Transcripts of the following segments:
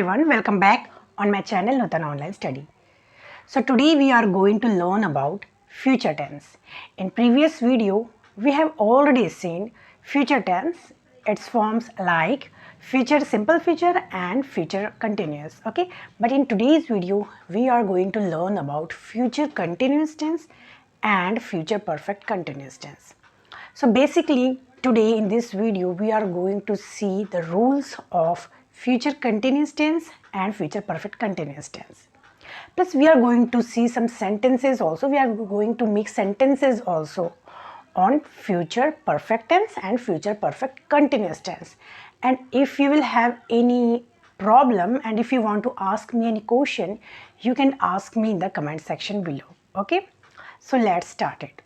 everyone, welcome back on my channel Nutan Online Study. So today we are going to learn about future tense. In previous video, we have already seen future tense, its forms like future simple future and future continuous. Okay, but in today's video, we are going to learn about future continuous tense and future perfect continuous tense. So basically today in this video we are going to see the rules of future continuous tense and future perfect continuous tense. Plus we are going to see some sentences also. We are going to make sentences also on future perfect tense and future perfect continuous tense. And if you will have any problem and if you want to ask me any question, you can ask me in the comment section below. Okay, so let's start it.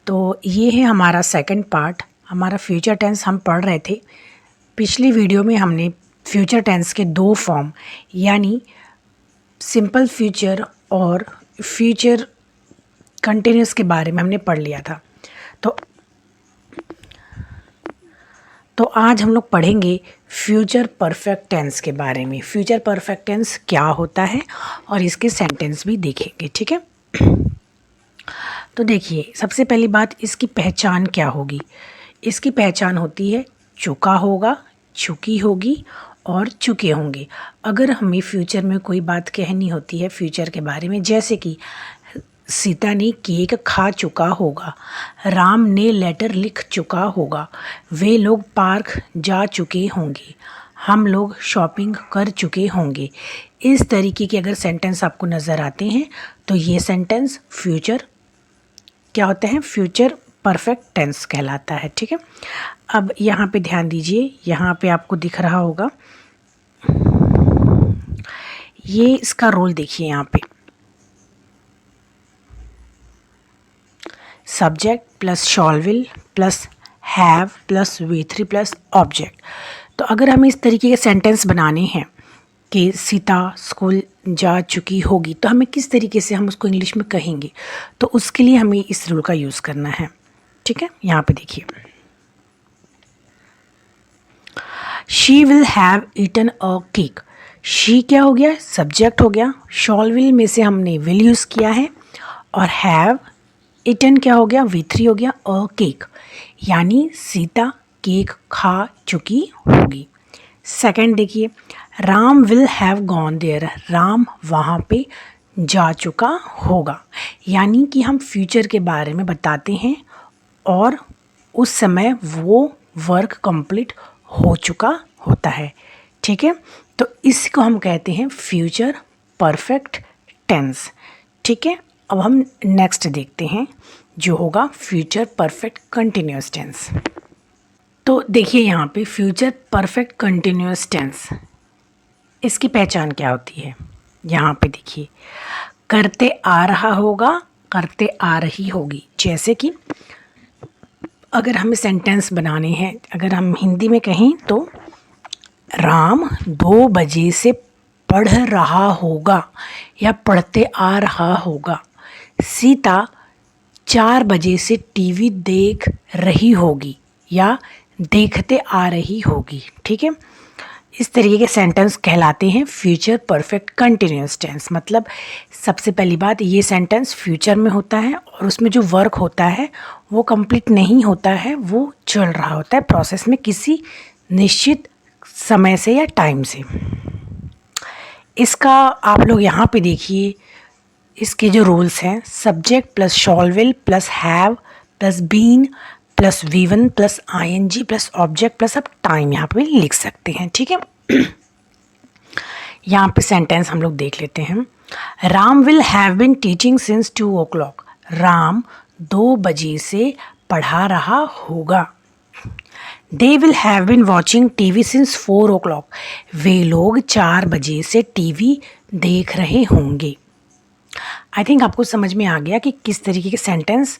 तो ये है हमारा second part. हमारा future tense हम पढ़ रहे थे. पिछली वीडियो में हमने फ्यूचर टेंस के दो फॉर्म यानी सिंपल फ्यूचर और फ्यूचर कंटिन्यूस के बारे में हमने पढ़ लिया था. तो आज हम लोग पढ़ेंगे फ्यूचर परफेक्ट टेंस के बारे में. फ्यूचर परफेक्ट टेंस क्या होता है और इसके सेंटेंस भी देखेंगे. ठीक है, तो देखिए सबसे पहली बात, इसकी पहचान क्या होगी. इसकी पहचान होती है चुका होगा, चुकी होगी और चुके होंगे. अगर हमें फ्यूचर में कोई बात कहनी होती है फ्यूचर के बारे में, जैसे कि सीता ने केक खा चुका होगा, राम ने लेटर लिख चुका होगा, वे लोग पार्क जा चुके होंगे, हम लोग शॉपिंग कर चुके होंगे. इस तरीके के अगर सेंटेंस आपको नज़र आते हैं तो ये सेंटेंस फ्यूचर क्या होते हैं, फ्यूचर परफेक्ट टेंस कहलाता है. ठीक है, अब यहाँ पे ध्यान दीजिए, यहाँ पे आपको दिख रहा होगा ये इसका रोल देखिए. यहाँ पे subject plus shall will plus have plus V3 plus object. तो अगर हमें इस तरीके के सेंटेंस बनाने हैं कि सीता स्कूल जा चुकी होगी, तो हमें किस तरीके से हम उसको इंग्लिश में कहेंगे, तो उसके लिए हमें इस रूल का यूज़ करना है. ठीक है, यहाँ पे देखिए, she will have eaten a cake. She क्या हो गया, सब्जेक्ट हो गया. शॉल विल में से हमने विल यूज़ किया है और हैव ईटन क्या हो गया, V3 हो गया. अ केक यानी सीता केक खा चुकी होगी. सेकंड देखिए, Ram will have gone there. Ram वहाँ पे जा चुका होगा, यानी कि हम फ्यूचर के बारे में बताते हैं और उस समय वो वर्क कंप्लीट हो चुका होता है. ठीक है, तो इसको हम कहते हैं फ्यूचर परफेक्ट टेंस. ठीक है, अब हम नेक्स्ट देखते हैं जो होगा फ्यूचर परफेक्ट कंटिन्यूअस टेंस. तो देखिए यहाँ पे फ्यूचर परफेक्ट कंटिन्यूअस टेंस, इसकी पहचान क्या होती है. यहाँ पे देखिए, करते आ रहा होगा, करते आ रही होगी. जैसे कि अगर हमें सेंटेंस बनाने हैं, अगर हम हिंदी में कहें तो राम 2 बजे से पढ़ रहा होगा या पढ़ते आ रहा होगा. सीता 4 बजे से टीवी देख रही होगी या देखते आ रही होगी. ठीक है, इस तरीके के सेंटेंस कहलाते हैं फ्यूचर परफेक्ट कंटिन्यूअस टेंस. मतलब सबसे पहली बात, ये सेंटेंस फ्यूचर में होता है और उसमें जो वर्क होता है वो कंप्लीट नहीं होता है, वो चल रहा होता है प्रोसेस में किसी निश्चित समय से या टाइम से. इसका आप लोग यहाँ पे देखिए, इसके जो रूल्स हैं, subject plus shall will plus have plus been plus V1 plus ING plus object plus आप टाइम यहाँ पे लिख सकते हैं. ठीक है, यहाँ पे सेंटेंस हम लोग देख लेते हैं. Ram will have been teaching since 2 o'clock. Ram 2 बजे से पढ़ा रहा होगा. They will have been watching TV since 4 o'clock. वे लोग 4 बजे से TV देख रहे होंगे. आई थिंक आपको समझ में आ गया कि किस तरीके के सेंटेंस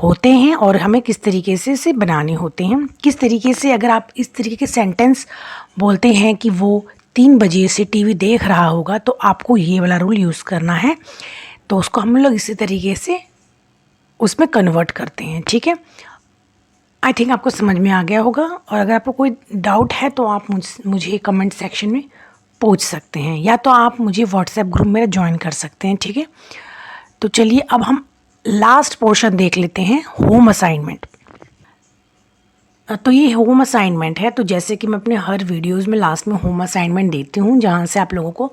होते हैं और हमें किस तरीके से इसे बनाने होते हैं. किस तरीके से अगर आप इस तरीके के सेंटेंस बोलते हैं कि वो 3 बजे से टीवी देख रहा होगा, तो आपको ये वाला रूल यूज़ करना है. तो उसको हम लोग इसी तरीके से उसमें कन्वर्ट करते हैं. ठीक है, आई थिंक आपको समझ में आ गया होगा. और अगर आपको कोई डाउट है तो आप मुझे कमेंट सेक्शन में पूछ सकते हैं, या तो आप मुझे व्हाट्सएप ग्रुप में ज्वाइन कर सकते हैं, ठीक है। तो चलिए अब हम लास्ट पोर्शन देख लेते हैं, होम असाइनमेंट। तो ये होम असाइनमेंट है, तो जैसे कि मैं अपने हर वीडियोज़ में लास्ट में होम असाइनमेंट देती हूँ, जहाँ से आप लोगों को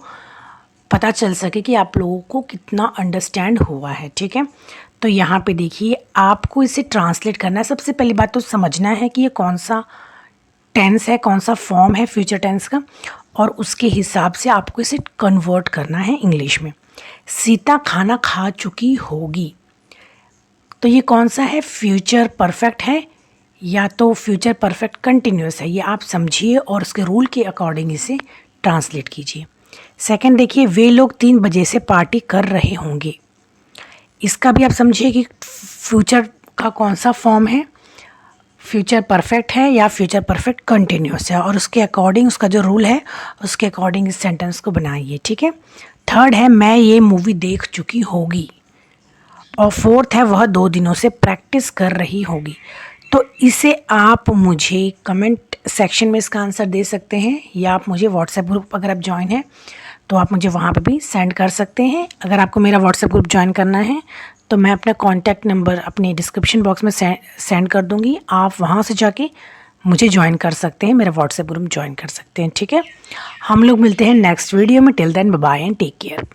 पता चल सके कि आप लोगों को कितना अंडरस्टैंड हुआ है, ठीक है। तो यहाँ पे देखिए, आपको इसे ट्रांसलेट करना है। सबसे पहली बात तो समझना है कि ये कौन सा टेंस है, कौन सा फॉर्म है फ्यूचर टेंस का, और उसके हिसाब से आपको इसे कन्वर्ट करना है इंग्लिश में। सीता खाना खा चुकी होगी, तो ये कौन सा है, फ्यूचर परफेक्ट है या तो फ्यूचर परफेक्ट कंटिन्यूस है, ये आप समझिए और उसके रूल के अकॉर्डिंग इसे ट्रांसलेट कीजिए। सेकंड देखिए, वे लोग 3 बजे से पार्टी कर रहे होंगे, इसका भी आप समझिए कि फ्यूचर का कौन सा फॉर्म है, फ्यूचर परफेक्ट है या फ्यूचर परफेक्ट कंटिन्यूस है, और उसके अकॉर्डिंग उसका जो रूल है उसके अकॉर्डिंग इस सेंटेंस को बनाइए, ठीक है। थर्ड है, मैं ये मूवी देख चुकी होगी, और फोर्थ है, वह 2 दिनों से प्रैक्टिस कर रही होगी। तो इसे आप मुझे कमेंट सेक्शन में इसका आंसर दे सकते हैं, या आप मुझे व्हाट्सएप ग्रुप, अगर आप ज्वाइन हैं तो आप मुझे वहाँ पे भी सेंड कर सकते हैं। अगर आपको मेरा व्हाट्सएप ग्रुप ज्वाइन करना है तो मैं अपना कॉन्टैक्ट नंबर अपने डिस्क्रिप्शन बॉक्स में सेंड कर दूँगी, आप वहाँ से जाके मुझे ज्वाइन कर सकते हैं, मेरा व्हाट्सएप ग्रुप ज्वाइन कर सकते हैं, ठीक है। हम लोग मिलते हैं नेक्स्ट वीडियो में। Till then bye bye and take care.